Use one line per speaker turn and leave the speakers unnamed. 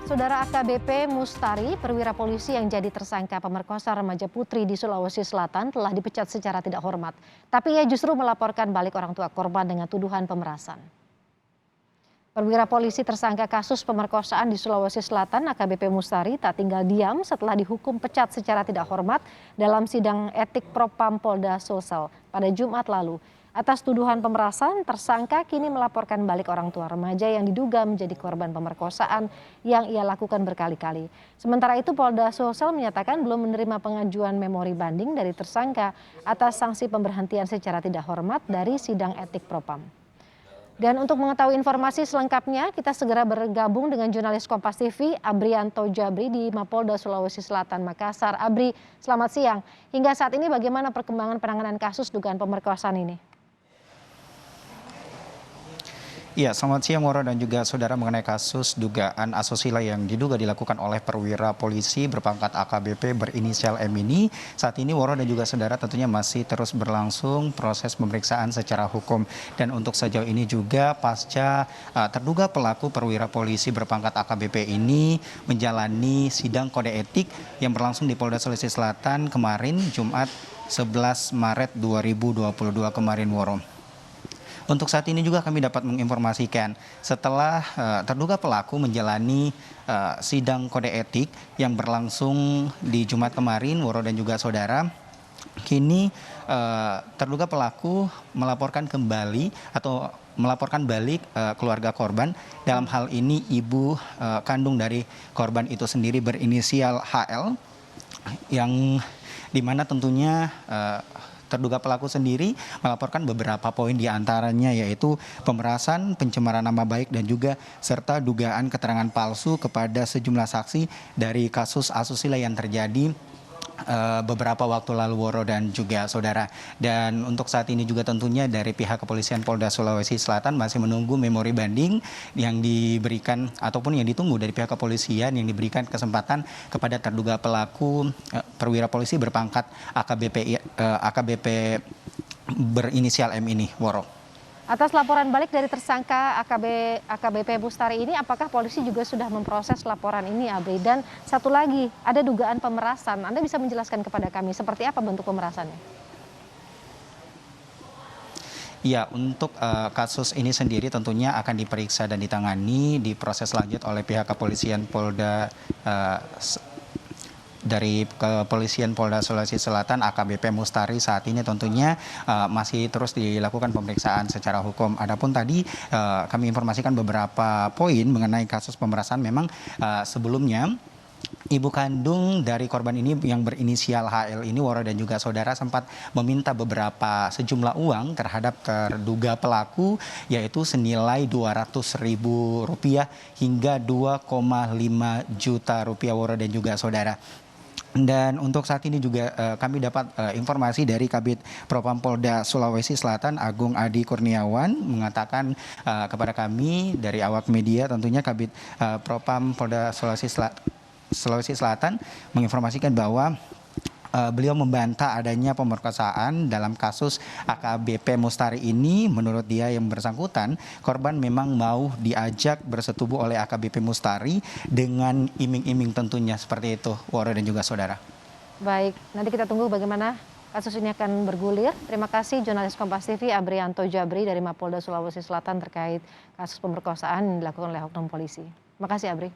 Saudara AKBP Mustari, perwira polisi yang jadi tersangka pemerkosa remaja putri di Sulawesi Selatan telah dipecat secara tidak hormat. Tapi ia justru melaporkan balik orang tua korban dengan tuduhan pemerasan. Perwira polisi tersangka kasus pemerkosaan di Sulawesi Selatan AKBP Mustari tak tinggal diam setelah dihukum pecat secara tidak hormat dalam sidang etik Propam Polda Sulsel pada Jumat lalu. Atas tuduhan pemerasan, tersangka kini melaporkan balik orang tua remaja yang diduga menjadi korban pemerkosaan yang ia lakukan berkali-kali. Sementara itu Polda Sulsel menyatakan belum menerima pengajuan memori banding dari tersangka atas sanksi pemberhentian secara tidak hormat dari sidang etik Propam. Dan untuk mengetahui informasi selengkapnya, kita segera bergabung dengan jurnalis Kompas TV, Abrianto Jabri di Mapolda Sulawesi Selatan, Makassar. Abri, selamat siang. Hingga saat ini bagaimana perkembangan penanganan kasus dugaan pemerkosaan ini?
Iya, selamat siang Woro dan juga saudara mengenai kasus dugaan asusila yang diduga dilakukan oleh perwira polisi berpangkat AKBP berinisial M ini. Saat ini Woro dan juga saudara tentunya masih terus berlangsung proses pemeriksaan secara hukum. Dan untuk sejauh ini juga pasca terduga pelaku perwira polisi berpangkat AKBP ini menjalani sidang kode etik yang berlangsung di Polda Sulawesi Selatan kemarin Jumat 11 Maret 2022 kemarin Woro. Untuk saat ini juga kami dapat menginformasikan setelah terduga pelaku menjalani sidang kode etik yang berlangsung di Jumat kemarin, Woro dan juga saudara, kini terduga pelaku melaporkan kembali atau melaporkan balik keluarga korban. Dalam hal ini ibu kandung dari korban itu sendiri berinisial HL yang dimana tentunya terduga pelaku sendiri melaporkan beberapa poin diantaranya yaitu pemerasan, pencemaran nama baik dan juga serta dugaan keterangan palsu kepada sejumlah saksi dari kasus asusila yang terjadi beberapa waktu lalu Woro dan juga saudara. Dan untuk saat ini juga tentunya dari pihak kepolisian Polda Sulawesi Selatan masih menunggu memori banding yang diberikan ataupun yang ditunggu dari pihak kepolisian yang diberikan kesempatan kepada terduga pelaku perwira polisi berpangkat AKBP berinisial M ini Woro.
Atas laporan balik dari tersangka AKBP Mustari ini, apakah polisi juga sudah memproses laporan ini, Abri? Dan satu lagi, ada dugaan pemerasan. Anda bisa menjelaskan kepada kami seperti apa bentuk pemerasannya?
Ya, untuk kasus ini sendiri tentunya akan diperiksa dan ditangani di proses lanjut oleh pihak kepolisian Polda dari Kepolisian Polda Sulawesi Selatan AKBP Mustari saat ini tentunya masih terus dilakukan pemeriksaan secara hukum. Adapun tadi kami informasikan beberapa poin mengenai kasus pemerasan. Memang sebelumnya ibu kandung dari korban ini yang berinisial HL ini Woro dan juga saudara sempat meminta sejumlah uang terhadap terduga pelaku yaitu senilai Rp200.000 hingga Rp2,5 juta Woro dan juga saudara. Dan untuk saat ini juga kami dapat informasi dari Kabid Propam Polda Sulawesi Selatan Agung Adi Kurniawan mengatakan kepada kami dari awak media tentunya Kabid Propam Polda Sulawesi Selatan menginformasikan bahwa beliau membantah adanya pemerkosaan dalam kasus AKBP Mustari ini. Menurut dia yang bersangkutan, korban memang mau diajak bersetubuh oleh AKBP Mustari dengan iming-iming tentunya seperti itu, Woro dan juga saudara.
Baik, nanti kita tunggu bagaimana kasus ini akan bergulir. Terima kasih jurnalis Kompas TV Abrianto Jabri dari Mapolda Sulawesi Selatan terkait kasus pemerkosaan yang dilakukan oleh oknum polisi. Terima kasih Abri.